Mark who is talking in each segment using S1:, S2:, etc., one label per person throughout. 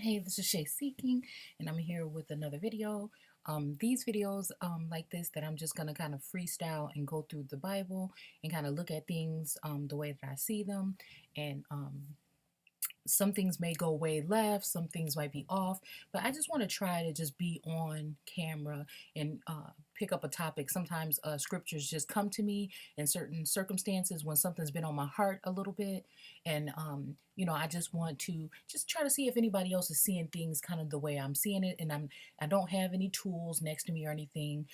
S1: Hey, this is Shay Seeking, and I'm here with another video. These videos like this that I'm just gonna kind of freestyle and go through the Bible and kind of look at things the way that I see them, and some things may go way left, some things might be off, but I just want to try to just be on camera and pick up a topic. Sometimes scriptures just come to me in certain circumstances when something's been on my heart a little bit, and I just want to just try to see if anybody else is seeing things kind of the way I'm seeing it, and I don't have any tools next to me or anything.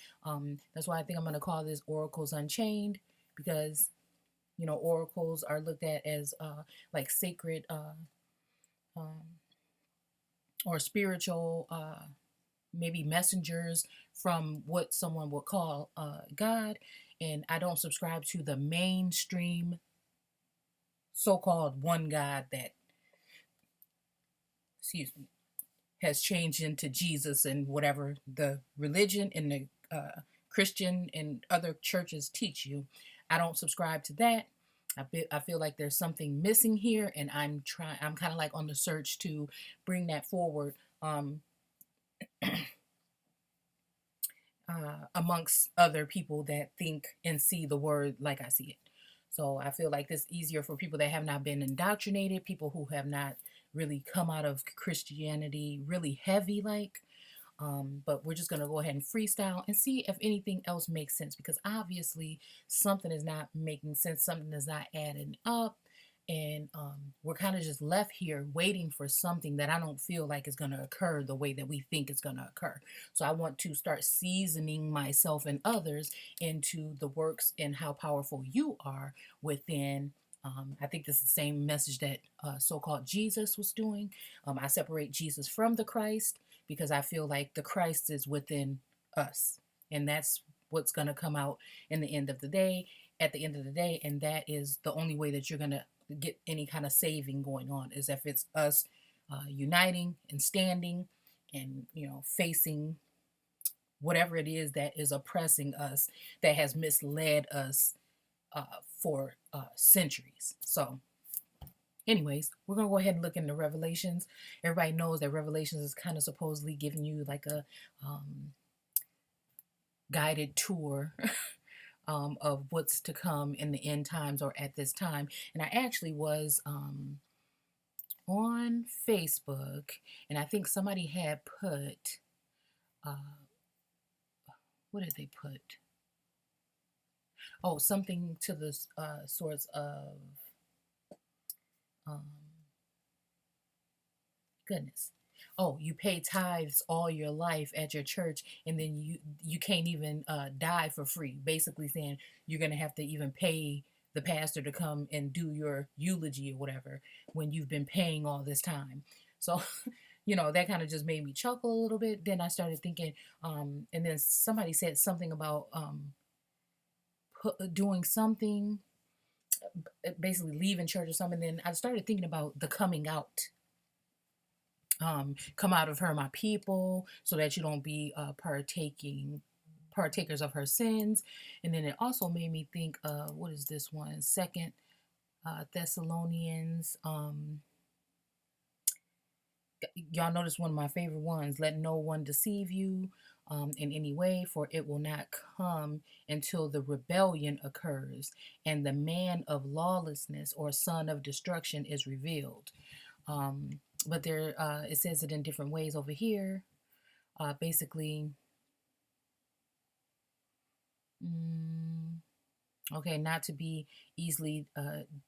S1: That's why I think I'm going to call this Oracles Unchained, because oracles are looked at as like sacred um, or spiritual, maybe messengers from what someone would call God. And I don't subscribe to the mainstream so called one God that, excuse me, has changed into Jesus and whatever the religion and the Christian and other churches teach you. I don't subscribe to that. I feel like there's something missing here, and I'm kind of like on the search to bring that forward amongst other people that think and see the word like I see it. So I feel like this easier for people that have not been indoctrinated, people who have not really come out of Christianity really heavy like. But we're just going to go ahead and freestyle and see if anything else makes sense, because obviously something is not making sense, something is not adding up. And we're kind of just left here waiting for something that I don't feel like is going to occur the way that we think it's going to occur. So I want to start seasoning myself and others into the works and how powerful you are within. I think this is the same message that so called Jesus was doing. I separate Jesus from the Christ because I feel like the Christ is within us. And that's what's going to come out in the end of the day, at the end of the day. And that is the only way that you're going to get any kind of saving going on, is if it's us uniting and standing and, facing whatever it is that is oppressing us, that has misled us for centuries. So, anyways, we're gonna go ahead and look into Revelations. Everybody knows that Revelations is kind of supposedly giving you like a guided tour of what's to come in the end times or at this time. And I actually was on Facebook, and I think somebody had put what did they put? Oh, something to the sorts of um, goodness. Oh, you pay tithes all your life at your church, and then you can't even die for free. Basically saying you're gonna have to even pay the pastor to come and do your eulogy or whatever when you've been paying all this time. So, that kind of just made me chuckle a little bit. Then I started thinking, and then somebody said something about doing something, basically leaving church or something. Then I started thinking about the coming out. Come out of her, my people, so that you don't be partakers of her sins. And then it also made me think, what is this one? Second Thessalonians. Y'all notice one of my favorite ones. Let no one deceive you in any way, for it will not come until the rebellion occurs and the man of lawlessness or son of destruction is revealed. But there, it says it in different ways over here. Basically, okay, not to be easily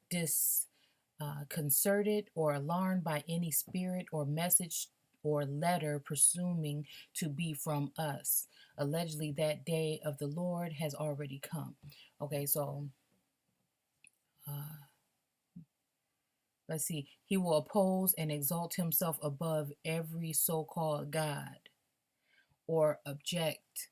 S1: disconcerted or alarmed by any spirit or message or letter presuming to be from us. Allegedly, that day of the Lord has already come. Okay, so let's see. He will oppose and exalt himself above every so called God or object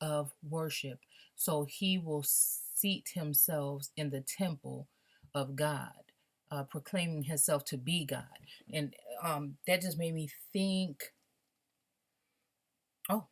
S1: of worship. So he will seat himself in the temple of God, proclaiming himself to be God. And that just made me think, oh,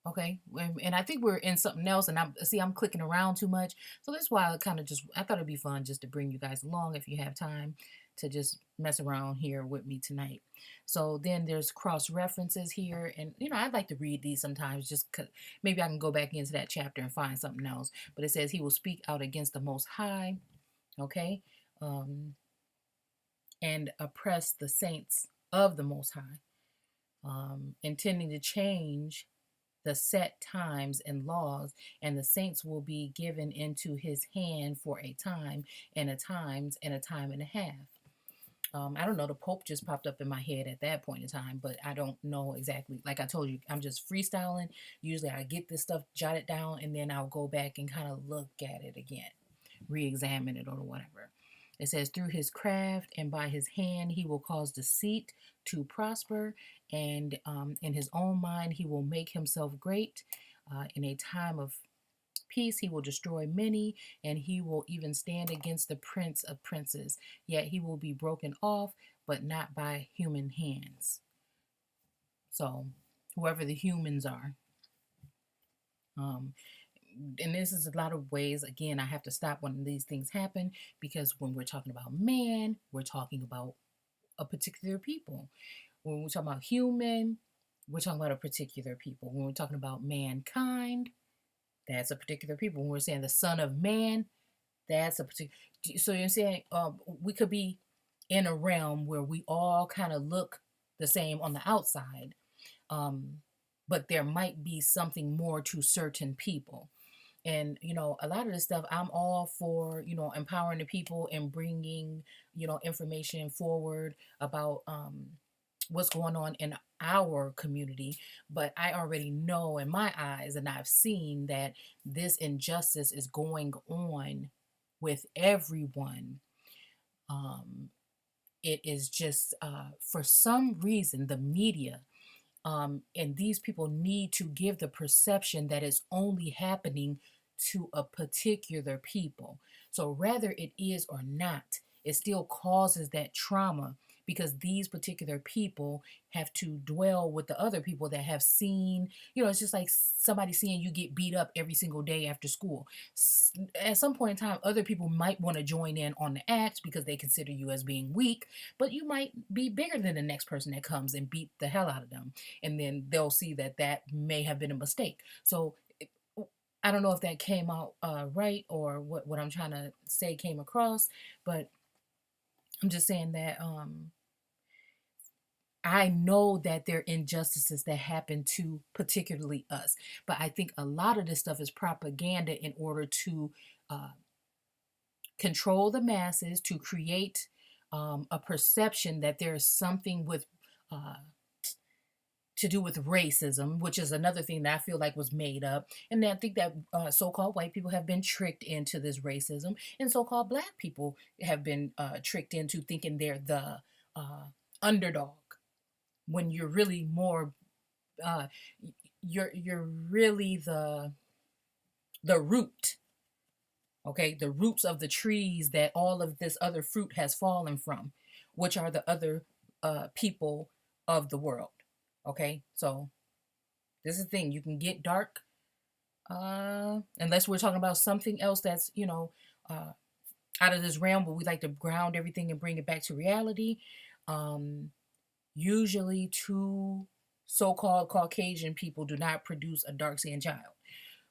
S1: Okay, and I think we're in something else, and I'm clicking around too much, so that's why I thought it'd be fun just to bring you guys along if you have time to just mess around here with me tonight. So then there's cross references here, and I'd like to read these sometimes, just 'cause maybe I can go back into that chapter and find something else. But it says he will speak out against the Most High, okay, um, and oppress the saints of the Most High, intending to change the set times and laws, and the saints will be given into his hand for a time and a times and a time and a half. I don't know, the Pope just popped up in my head at that point in time, but I don't know exactly. Like I told you, I'm just freestyling. Usually I get this stuff jotted down and then I'll go back and kind of look at it again, re-examine it or whatever. It says, through his craft and by his hand, he will cause deceit to prosper, and in his own mind, he will make himself great. In a time of peace, he will destroy many, and he will even stand against the prince of princes. Yet he will be broken off, but not by human hands. So, whoever the humans are. Um, and this is a lot of ways, again, I have to stop when these things happen, because when we're talking about man, we're talking about a particular people. When we're talking about human, we're talking about a particular people. When we're talking about mankind, that's a particular people. When we're saying the son of man, that's a particular. So you're saying we could be in a realm where we all kind of look the same on the outside, um, but there might be something more to certain people. And a lot of this stuff, I'm all for empowering the people and bringing information forward about what's going on in our community. But I already know in my eyes, and I've seen that this injustice is going on with everyone. um it is just for some reason the media, and these people need to give the perception that it's only happening to a particular people. So, whether it is or not, it still causes that trauma, because these particular people have to dwell with the other people that have seen, it's just like somebody seeing you get beat up every single day after school. At some point in time, other people might want to join in on the act because they consider you as being weak, but you might be bigger than the next person that comes and beat the hell out of them, and then they'll see that that may have been a mistake. So I don't know if that came out right, or what I'm trying to say came across, but I'm just saying that I know that there are injustices that happen to particularly us, but I think a lot of this stuff is propaganda in order to uh, control the masses, to create a perception that there is something with uh, to do with racism, which is another thing that I feel like was made up. And I think that so-called white people have been tricked into this racism, and so-called black people have been tricked into thinking they're the uh, underdog, when you're really more, uh, you're really the root. Okay, the roots of the trees that all of this other fruit has fallen from, which are the other people of the world. Okay, so this is the thing. You can get dark, unless we're talking about something else that's, uh, out of this realm, but we like to ground everything and bring it back to reality. Um, Usually, two so-called Caucasian people do not produce a dark-skinned child,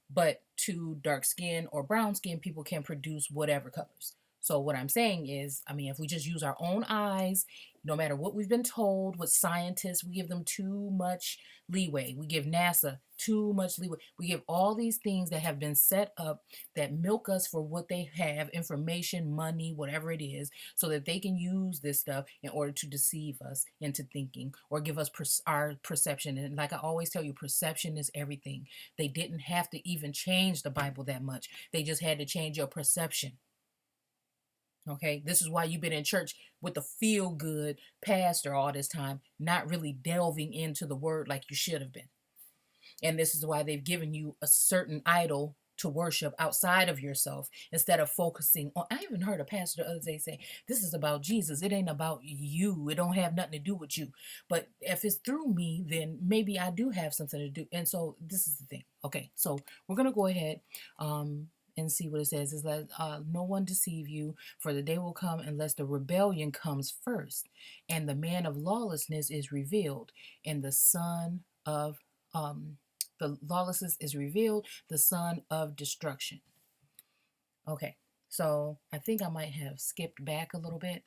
S1: but two dark skin or brown skin people can produce whatever colors. So what I'm saying is, I mean, if we just use our own eyes, no matter what we've been told with scientists, we give them too much leeway. We give NASA too much leeway. We give all these things that have been set up that milk us for what they have, information, money, whatever it is, so that they can use this stuff in order to deceive us into thinking or give us our perception. And like I always tell you, perception is everything. They didn't have to even change the Bible that much. They just had to change your perception. Okay, this is why you've been in church with the feel good pastor all this time, not really delving into the word like you should have been. And this is why they've given you a certain idol to worship outside of yourself instead of focusing on. I even heard a pastor the other day say, this is about Jesus. It ain't about you. It don't have nothing to do with you. But if it's through me, then maybe I do have something to do. And so this is the thing. Okay, so we're gonna go ahead and see what it says. Is let no one deceive you, for the day will come unless the rebellion comes first, and the man of lawlessness is revealed, and the lawlessness is revealed, the son of destruction. Okay, so I think I might have skipped back a little bit.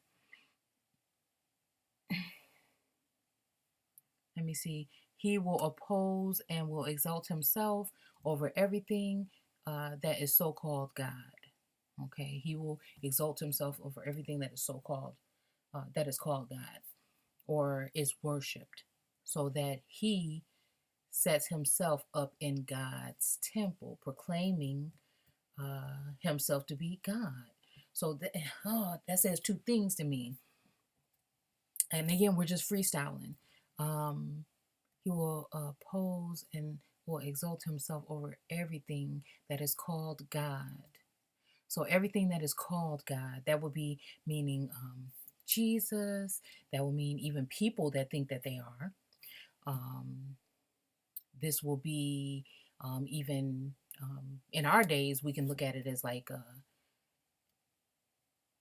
S1: Let me see. He will oppose and will exalt himself over everything that is so called God. Okay, he will exalt himself over everything that is so called, that is called God or is worshipped, so that he sets himself up in God's temple, proclaiming himself to be God. So that says two things to me. And again, we're just freestyling. Um, he will oppose and will exalt himself over everything that is called God. So everything that is called God, that would be meaning Jesus. That will mean even people that think that they are. Um, this will be even in our days, we can look at it as like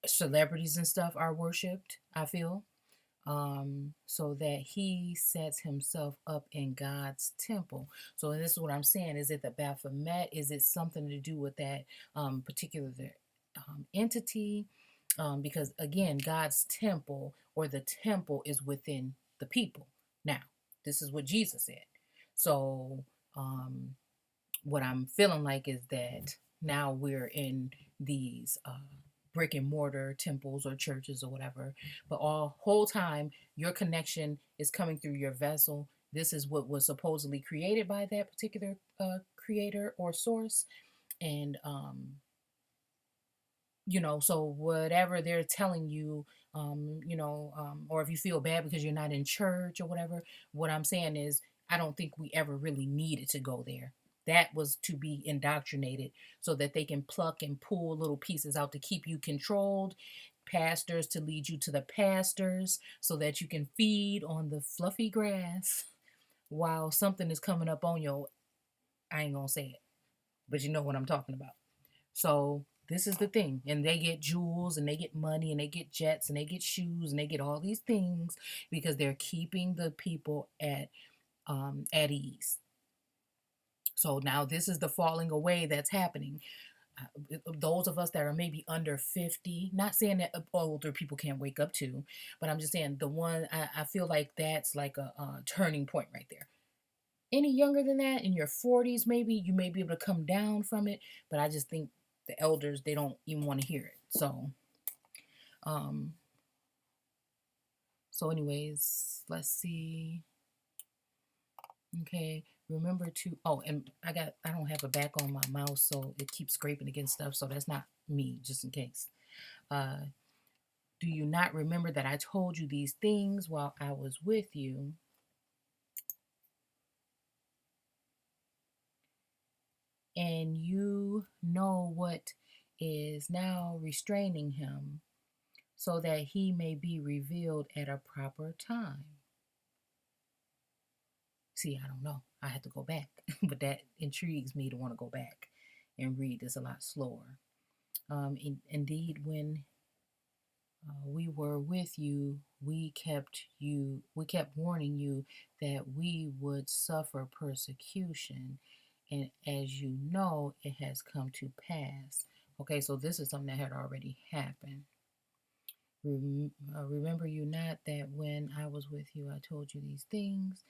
S1: celebrities and stuff are worshipped, I feel. So that he sets himself up in God's temple. So this is what I'm saying. Is it the Baphomet? Is it something to do with that particular entity? Because again, God's temple or the temple is within the people. Now, this is what Jesus said. So what I'm feeling like is that now we're in these brick and mortar temples or churches or whatever, but all whole time your connection is coming through your vessel. This is what was supposedly created by that particular creator or source, and so whatever they're telling you, or if you feel bad because you're not in church or whatever, what I'm saying is I don't think we ever really needed to go there. That was to be indoctrinated so that they can pluck and pull little pieces out to keep you controlled, pastors to lead you to the pastors so that you can feed on the fluffy grass while something is coming up on your, I ain't gonna say it, but you know what I'm talking about. So this is the thing. And they get jewels and they get money and they get jets and they get shoes and they get all these things because they're keeping the people at ease. So now this is the falling away that's happening. Those of us that are maybe under 50, not saying that older people can't wake up to, but I'm just saying the one, I feel like that's like a turning point right there. Any younger than that, in your 40s, maybe you may be able to come down from it, but I just think the elders, they don't even want to hear it. Um, so anyways, let's see. Okay, remember to, oh, and I don't have a back on my mouse, so it keeps scraping against stuff, so that's not me, just in case. Uh, do you not remember that I told you these things while I was with you? And you know what is now restraining him, so that he may be revealed at a proper time. See, I don't know. I have to go back, but that intrigues me to want to go back and read this a lot slower. Indeed, when we were with you, we kept warning you that we would suffer persecution, and as you know, it has come to pass. Okay, so this is something that had already happened. Remember you not that when I was with you, I told you these things?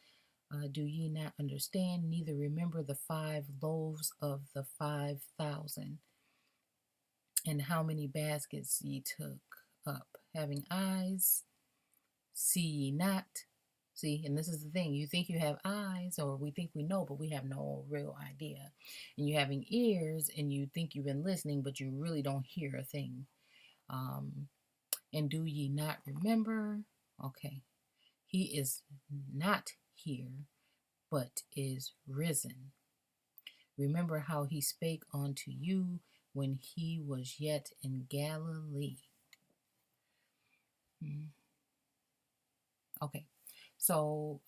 S1: Do ye not understand? Neither remember the 5 loaves of the 5,000, and how many baskets ye took up, having eyes, see ye not? See, and this is the thing. You think you have eyes, or we think we know, but we have no real idea. And you having ears, and you think you've been listening, but you really don't hear a thing. And do ye not remember? Okay. He is not here, but is risen. Remember how he spake unto you when he was yet in Galilee. Mm, okay, so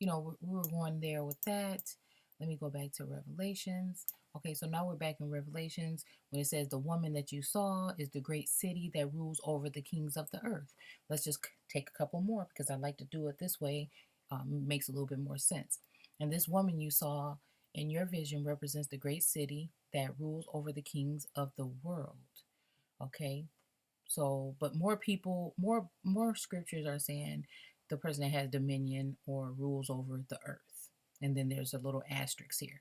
S1: we're going there with that. Let me go back to Revelations. Okay, so now we're back in Revelations when it says the woman that you saw is the great city that rules over the kings of the earth. Let's just take a couple more because I like to do it this way. Makes a little bit more sense. And this woman you saw in your vision represents the great city that rules over the kings of the world. Okay, so, but more people, more scriptures are saying the person that has dominion or rules over the earth. And then there's a little asterisk here.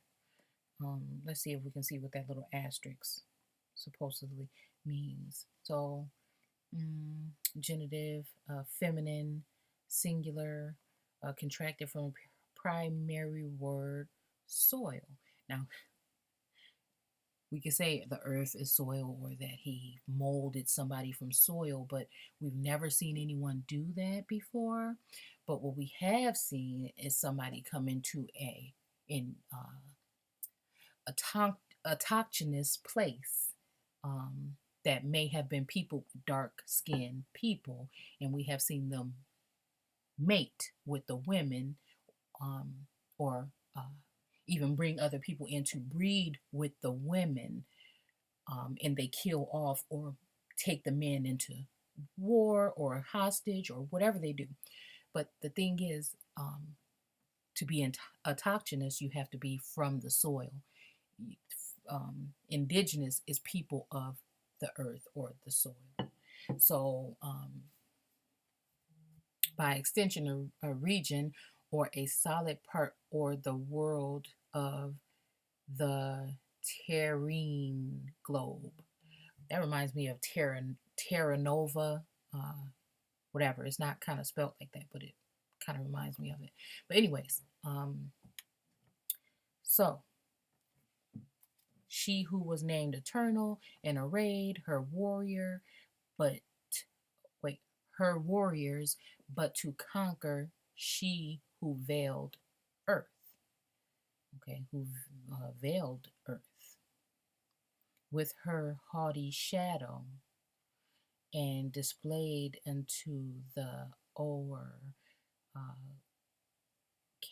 S1: Let's see if we can see what that little asterisk supposedly means. So, genitive, feminine, singular, contracted from primary word soil. Now, we could say the earth is soil or that he molded somebody from soil, but we've never seen anyone do that before. But what we have seen is somebody come into in a autochthonous place, that may have been people, dark skinned people, and we have seen them mate with the women, um, or even bring other people in to breed with the women, and they kill off or take the men into war or hostage or whatever they do. But the thing is, to be autochthonous, you have to be from the soil. Indigenous is people of the earth or the soil. So, by extension, a region or a solid part or the world of the terrene globe. That reminds me of Terra Nova, uh, whatever. It's not kind of spelt like that, but it kind of reminds me of it. But anyways, so she who was named Eternal and arrayed her warrior, but wait, her warriors, but to conquer she who veiled earth. Okay, who veiled earth with her haughty shadow and displayed unto the o'er uh,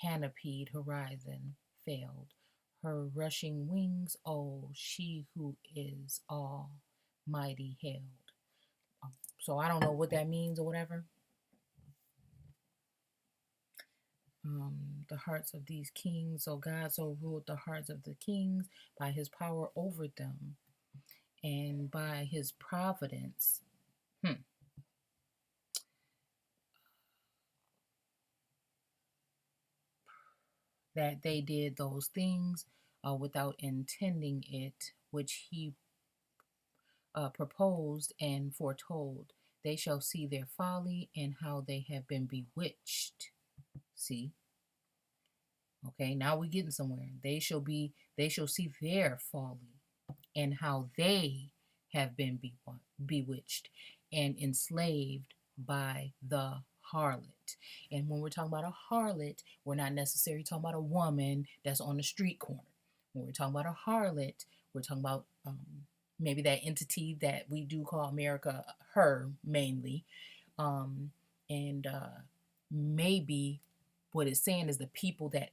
S1: canopied horizon failed. Her rushing wings, oh, she who is almighty hailed. So I don't know what that means or whatever. The hearts of these kings, so God so ruled the hearts of the kings by his power over them and by his providence. That they did those things without intending it, which he proposed and foretold. They shall see their folly and how they have been bewitched. See? Okay, now we're getting somewhere. They shall see their folly and how they have been bewitched and enslaved by the harlot. And when we're talking about a harlot, we're not necessarily talking about a woman that's on the street corner. When we're talking about a harlot, we're talking about maybe that entity that we do call America her mainly. And maybe what it's saying is the people that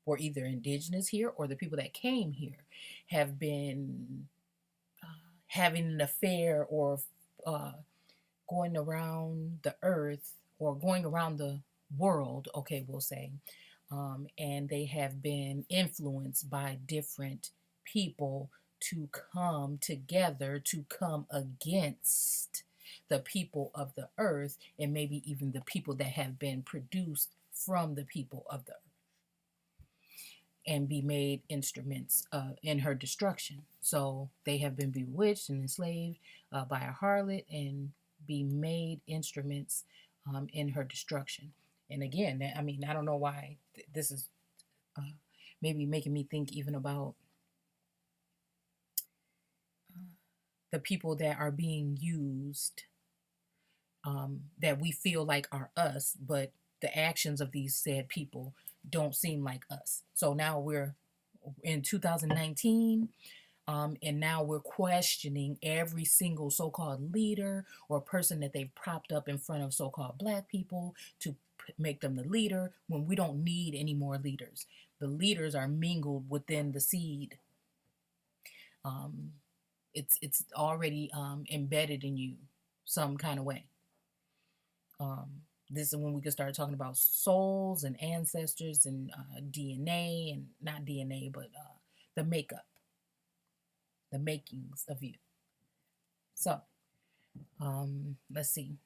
S1: were either indigenous here or the people that came here have been having an affair or uh, going around the earth or going around the world, okay, we'll say, and they have been influenced by different people to come together to come against the people of the earth and maybe even the people that have been produced from the people of the earth and be made instruments in her destruction. So they have been bewitched and enslaved by a harlot and be made instruments in her destruction. And again, I mean, I don't know why this is uh, maybe making me think even about the people that are being used, that we feel like are us, but the actions of these said people don't seem like us. So now we're in 2019. And now we're questioning every single so-called leader or person that they've propped up in front of so-called black people to make them the leader when we don't need any more leaders. The leaders are mingled within the seed. Um, it's already embedded in you some kind of way. This is when we can start talking about souls and ancestors and DNA, and not DNA, but the makeup, the makings of you. So let's see.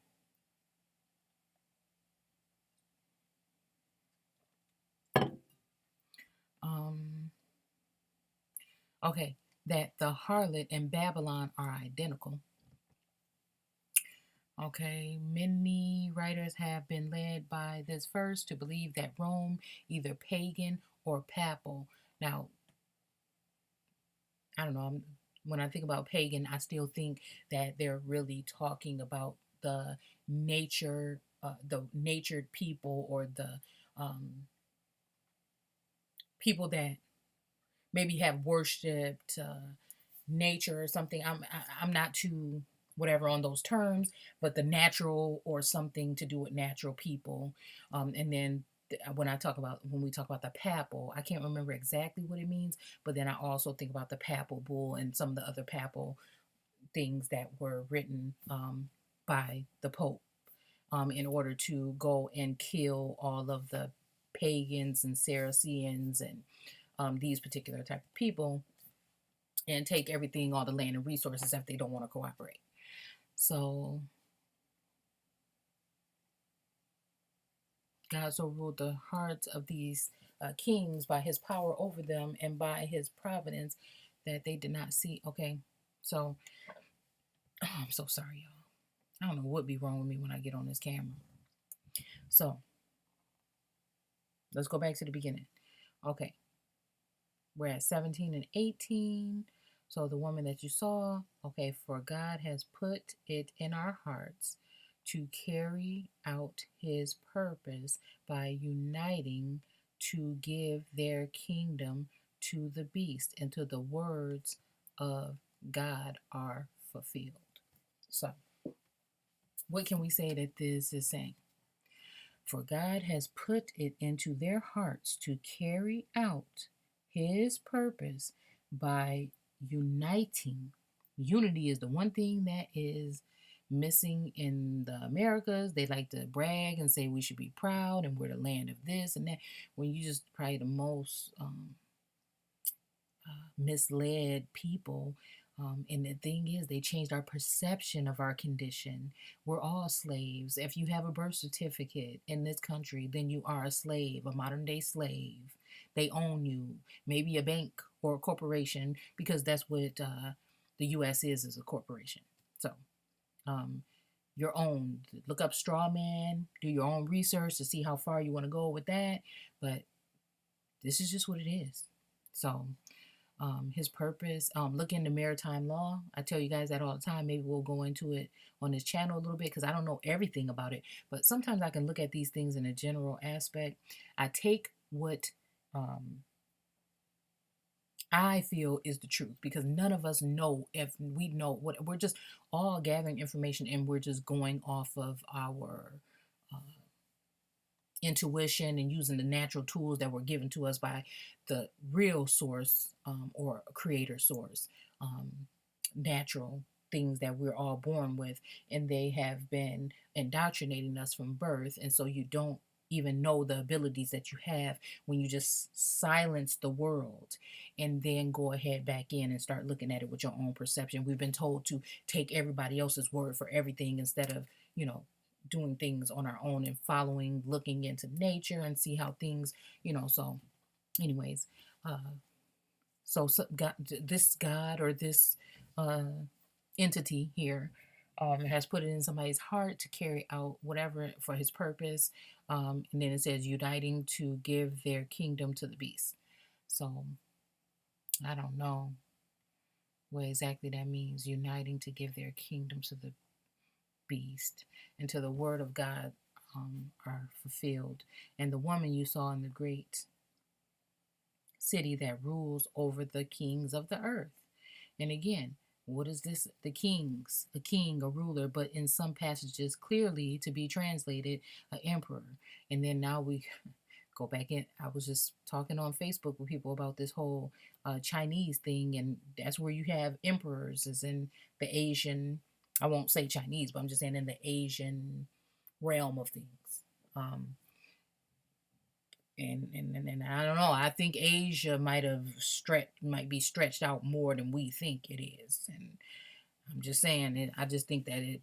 S1: Um, okay, that the harlot and Babylon are identical. Okay, many writers have been led by this verse to believe that Rome, either pagan or papal. Now, I don't know. When I think about pagan, I still think that they're really talking about the natured people, or the people that maybe have worshipped nature or something. I'm not too whatever on those terms, but the natural or something to do with natural people. And then when we talk about the papal, I can't remember exactly what it means, but then I also think about the papal bull and some of the other papal things that were written by the Pope in order to go and kill all of the pagans and Saracens and these particular type of people, and take everything, all the land and resources, if they don't want to cooperate. So God so ruled the hearts of these kings by his power over them and by his providence that they did not see. Okay, so I'm so sorry, y'all. I don't know what be wrong with me when I get on this camera. So let's go back to the beginning. Okay, we're at 17 and 18. So the woman that you saw, okay, for God has put it in our hearts to carry out his purpose by uniting to give their kingdom to the beast, until the words of God are fulfilled. So, what can we say that this is saying? For God has put it into their hearts to carry out his purpose by uniting. Unity is the one thing that is missing in the Americas. They like to brag and say we should be proud and we're the land of this and that, when you just probably the most misled people. And the thing is, they changed our perception of our condition. We're all slaves. If you have a birth certificate in this country, then you are a slave, a modern day slave. They own you. Maybe a bank or a corporation, because that's what the U.S. is a corporation. So your own. Look up straw man, do your own research to see how far you want to go with that. But this is just what it is. So his purpose. Look into maritime law. I tell you guys that all the time. Maybe we'll go into it on this channel a little bit because I don't know everything about it. But sometimes I can look at these things in a general aspect. I take what I feel is the truth, because none of us know if we know what. We're just all gathering information, and we're just going off of our intuition and using the natural tools that were given to us by the real source, or creator source, natural things that we're all born with, and they have been indoctrinating us from birth. And so you don't even know the abilities that you have when you just silence the world and then go ahead back in and start looking at it with your own perception. We've been told to take everybody else's word for everything instead of, doing things on our own and following, looking into nature and see how things, so anyways, God, this God, or this uh, entity here, has put it in somebody's heart to carry out whatever for his purpose. And then it says uniting to give their kingdom to the beast. So I don't know what exactly that means, uniting to give their kingdom to the beast, until the word of God are fulfilled. And the woman you saw in the great city that rules over the kings of the earth. And again, what is this? The kings, a king, a ruler, but in some passages clearly to be translated, an emperor. And then now we go back in. I was just talking on Facebook with people about this whole Chinese thing, and that's where you have emperors, is in the Asian. I won't say Chinese, but I'm just saying in the Asian realm of things. Um, and I don't know. I think Asia might be stretched out more than we think it is, and I'm just saying it. I just think that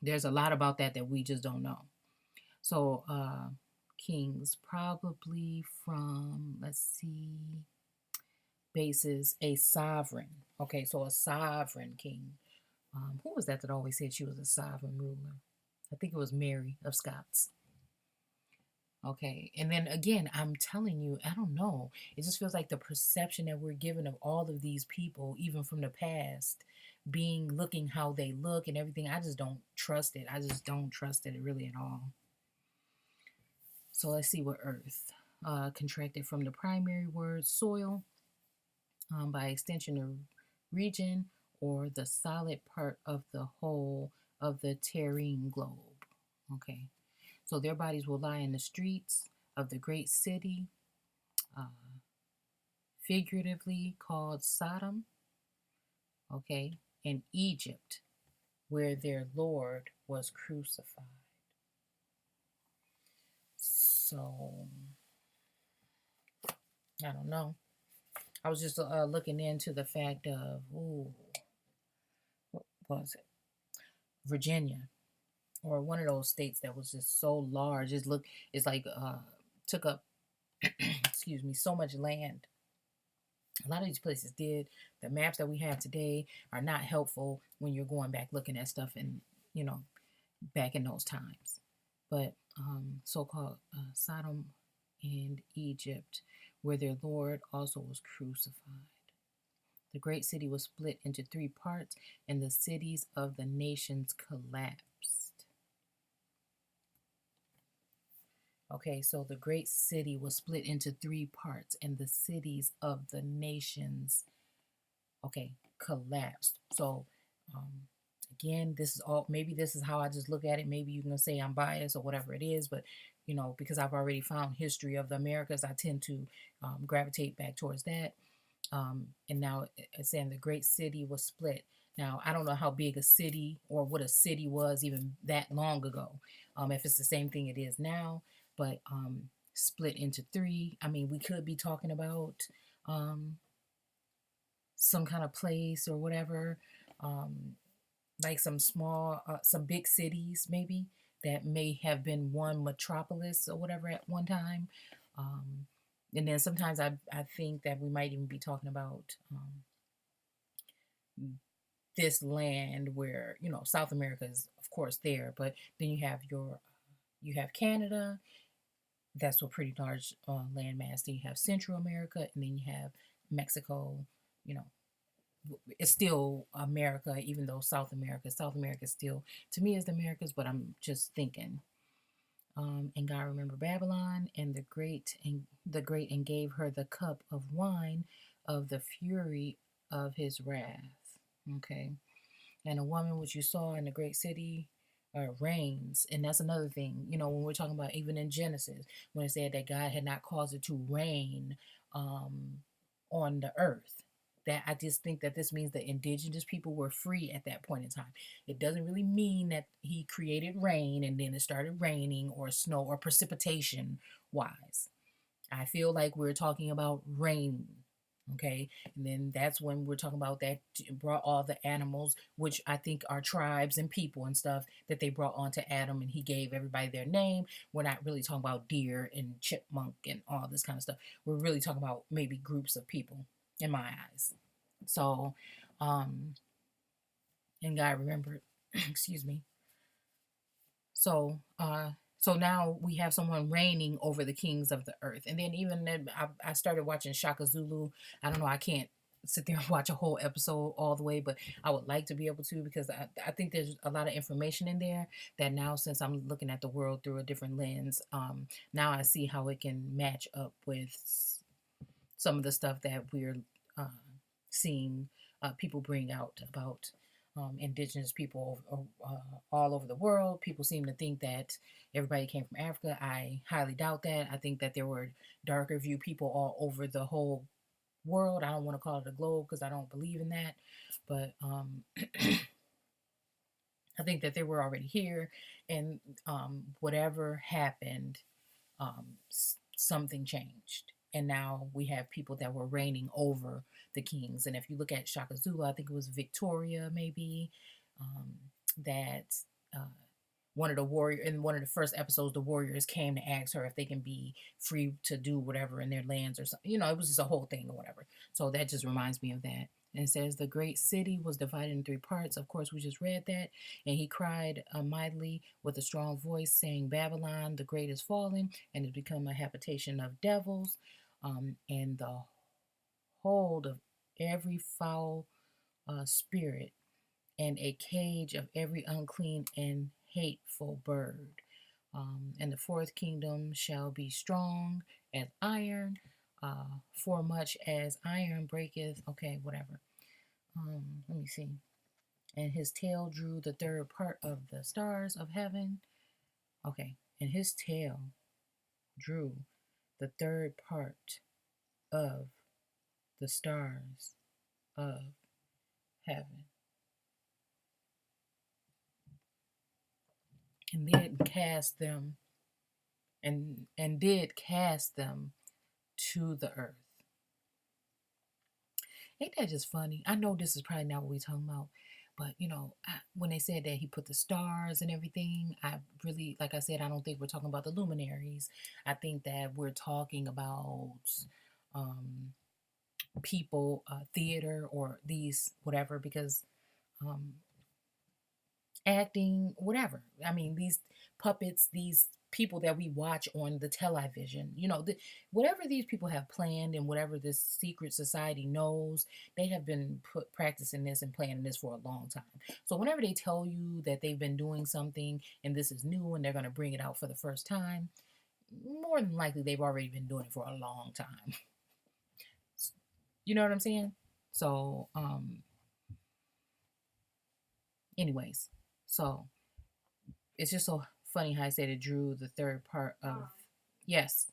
S1: there's a lot about that we just don't know. So, kings probably from, let's see, bases a sovereign. Okay, so a sovereign king. Who was that always said she was a sovereign ruler? I think it was Mary of Scots. Okay, and then again, I'm telling you, I don't know. It just feels like the perception that we're given of all of these people, even from the past, being looking how they look and everything. I just don't trust it. I just don't trust it really at all. So let's see what earth. Contracted from the primary word soil, by extension of region, or the solid part of the whole of the terrene globe. Okay, so their bodies will lie in the streets of the great city, uh, figuratively called Sodom, okay, and Egypt, where their Lord was crucified. So, I don't know. I was just looking into the fact of, ooh, what was it? Virginia, or one of those states that was just so large. It's like took up, excuse me, so much land. A lot of these places did. The maps that we have today are not helpful when you're going back looking at stuff and, you know, back in those times. But so-called Sodom and Egypt, where their Lord also was crucified. The great city was split into three parts, and the cities of the nations collapsed. Okay, so the great city was split into three parts, and the cities of the nations, okay, collapsed. So, again, this is all, maybe this is how I just look at it. Maybe you can say I'm biased or whatever it is, but, you know, because I've already found history of the Americas, I tend to gravitate back towards that. And now it's saying the great city was split. Now, I don't know how big a city or what a city was even that long ago, if it's the same thing it is now, but split into three. I mean, we could be talking about um, some kind of place or whatever, like some big cities maybe that may have been one metropolis or whatever at one time. Um, and then sometimes I think that we might even be talking about this land where, you know, South America is of course there, but then you have Canada. That's a pretty large landmass. Then you have Central America, and then you have Mexico. You know, it's still America, even though South America still, to me, is the Americas, but I'm just thinking. And God remembered Babylon and the great and gave her the cup of wine of the fury of his wrath. Okay. And a woman which you saw in the great city reigns. And that's another thing, you know, when we're talking about even in Genesis, when it said that God had not caused it to rain on the earth. That I just think that this means that indigenous people were free at that point in time. It doesn't really mean that he created rain and then it started raining or snow or precipitation wise. I feel like we're talking about rain. Okay. And then that's when we're talking about that brought all the animals, which I think are tribes and people and stuff that they brought onto Adam, and he gave everybody their name. We're not really talking about deer and chipmunk and all this kind of stuff. We're really talking about maybe groups of people in my eyes. So, um, and God remembered, excuse me. So, so now we have someone reigning over the kings of the earth. And then even then, I started watching Shaka Zulu. I don't know, I can't sit there and watch a whole episode all the way, but I would like to be able to, because I think there's a lot of information in there that now, since I'm looking at the world through a different lens, now I see how it can match up with some of the stuff that we're uh, seeing people bring out about indigenous people all over the world. People seem to think that everybody came from Africa. I highly doubt that. I think that there were darker view people all over the whole world. I don't want to call it a globe because I don't believe in that. But I think that they were already here, and whatever happened, something changed. And now we have people that were reigning over the kings. And if you look at Shaka Zulu, I think it was Victoria, maybe, um, that uh, one of the warrior in one of the first episodes, the warriors came to ask her if they can be free to do whatever in their lands or something. You know, it was just a whole thing or whatever. So that just reminds me of that. And it says the great city was divided in three parts. Of course, we just read that. And he cried mightily with a strong voice, saying, Babylon the great is fallen, and has become a habitation of devils, and the hold of every foul spirit, and a cage of every unclean and hateful bird. And the fourth kingdom shall be strong as iron, for much as iron breaketh. Okay, whatever. Let me see. And his tail drew the third part of the stars of heaven. Okay, and his tail drew the third part of the stars of heaven, and did cast them and did cast them to the earth. Ain't that just funny? I know this is probably not what we're talking about, but when they said that he put the stars and everything, I really, like I said, I don't think we're talking about the luminaries. I think that we're talking about um, people, theater, or these whatever, because um, acting, whatever. I mean, these puppets, these people that we watch on the television, whatever these people have planned and whatever this secret society knows, they have been practicing this and planning this for a long time. So whenever they tell you that they've been doing something and this is new and they're going to bring it out for the first time, more than likely they've already been doing it for a long time. You know what I'm saying? So, anyways, so it's just so funny how I said it drew the third part of, yes,